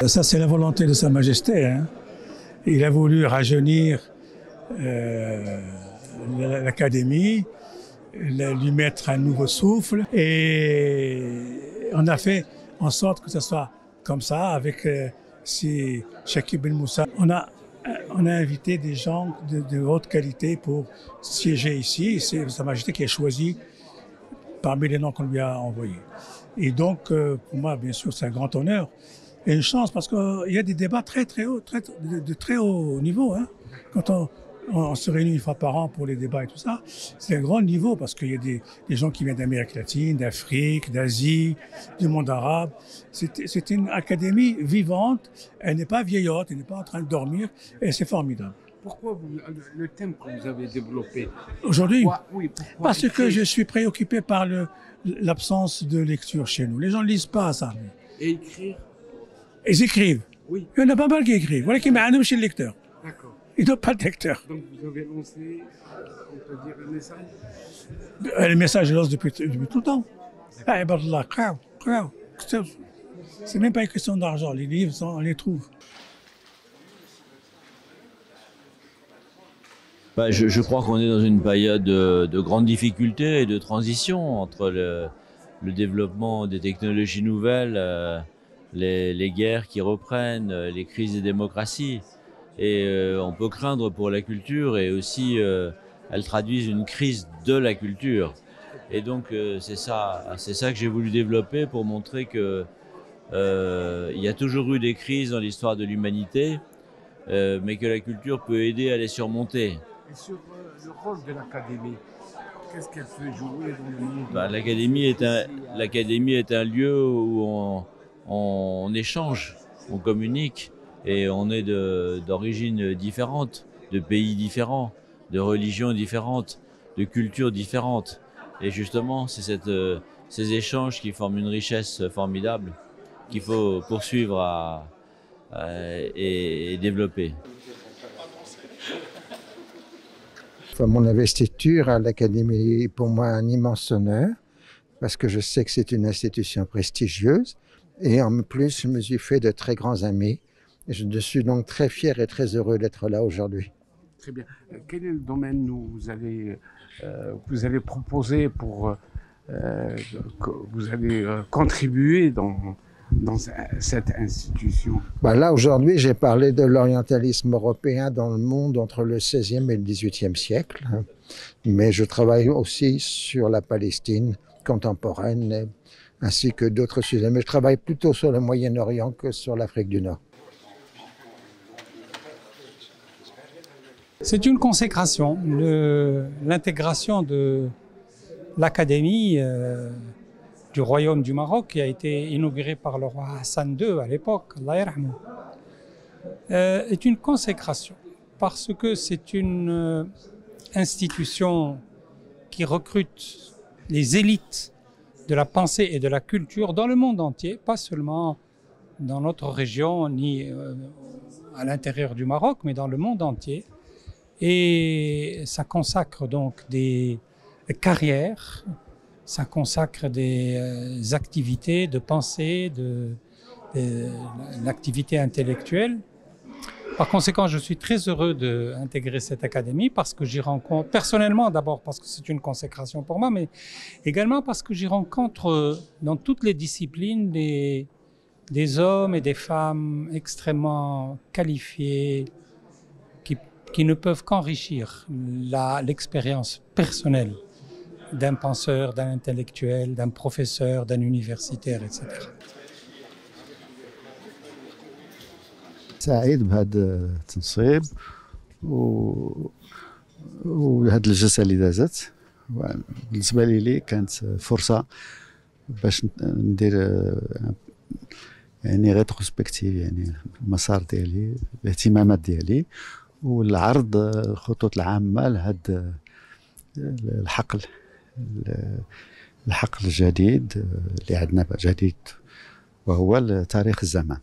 Ça, c'est la volonté de Sa Majesté, hein. Il a voulu rajeunir l'Académie, lui mettre un nouveau souffle, et on a fait en sorte que ce soit comme ça avec Chakib Ben Moussa. On a invité des gens de haute qualité pour siéger ici. C'est Sa Majesté qui a choisi parmi les noms qu'on lui a envoyés. Et donc, pour moi, bien sûr, c'est un grand honneur et une chance parce qu'il y a des débats très hauts, de très haut niveau, hein. Quand on se réunit une fois par an pour les débats et tout ça, c'est un grand niveau parce qu'il y a des gens qui viennent d'Amérique latine, d'Afrique, d'Asie, du monde arabe. C'est une académie vivante, elle n'est pas vieillotte, elle n'est pas en train de dormir et c'est formidable. Pourquoi le thème que vous avez développé aujourd'hui? Oui, parce que je suis préoccupé par l'absence de lecture chez nous. Les gens ne lisent pas ça. Et écrire? Ils écrivent. Oui. Il y en a pas mal qui écrivent. Voilà qui m'a chez le lecteur. D'accord. Ils n'ont pas de lecteur. Donc vous avez lancé, on peut dire, un message? Le message, je lance depuis tout le temps. Ah, c'est même pas une question d'argent. Les livres, on les trouve. Je crois qu'on est dans une période de grandes difficultés et de transition entre le développement des technologies nouvelles, les guerres qui reprennent, les crises des démocraties. Et on peut craindre pour la culture et aussi elles traduisent une crise de la culture. Et donc c'est ça que j'ai voulu développer pour montrer que il y a toujours eu des crises dans l'histoire de l'humanité, mais que la culture peut aider à les surmonter. Et sur le rôle de l'Académie, qu'est-ce qu'elle peut jouer dans le monde? L'Académie est un lieu où on échange, on communique, et on est d'origines différentes, de pays différents, de religions différentes, de cultures différentes. Et justement, c'est ces échanges qui forment une richesse formidable qu'il faut poursuivre et développer. Mon investiture à l'Académie est pour moi un immense honneur, parce que je sais que c'est une institution prestigieuse, et en plus, je me suis fait de très grands amis. Et je suis donc très fier et très heureux d'être là aujourd'hui. Très bien. Quel est le domaine où vous allez proposer pour que vous allez contribuer dans cette institution? Là, aujourd'hui, j'ai parlé de l'orientalisme européen dans le monde entre le XVIe et le XVIIIe siècle. Mais je travaille aussi sur la Palestine contemporaine, ainsi que d'autres sujets. Mais je travaille plutôt sur le Moyen-Orient que sur l'Afrique du Nord. C'est une consécration, l'intégration de l'Académie du Royaume du Maroc, qui a été inaugurée par le roi Hassan II à l'époque, Allah yarhamou, est une consécration parce que c'est une institution qui recrute les élites de la pensée et de la culture dans le monde entier, pas seulement dans notre région ni à l'intérieur du Maroc, mais dans le monde entier. Et ça consacre donc des carrières, ça consacre des activités de pensée, de l'activité intellectuelle. Par conséquent, je suis très heureux d'intégrer cette académie parce que j'y rencontre, personnellement d'abord parce que c'est une consécration pour moi, mais également parce que j'y rencontre dans toutes les disciplines des hommes et des femmes extrêmement qualifiés qui ne peuvent qu'enrichir l'expérience personnelle d'un penseur, d'un intellectuel, d'un professeur, d'un universitaire, etc. سعيد بهذا التنصيب وهذه الجلسة اللي دازت. بالنسبة لي كانت فرصة باش ندير يعني ريتروسبكتيف، يعني المسار ديالي، الاهتمامات ديالي، والعرض الخطوط العامة لهذا الحقل الجديد اللي عندنا جديد، وهو تاريخ الزمان.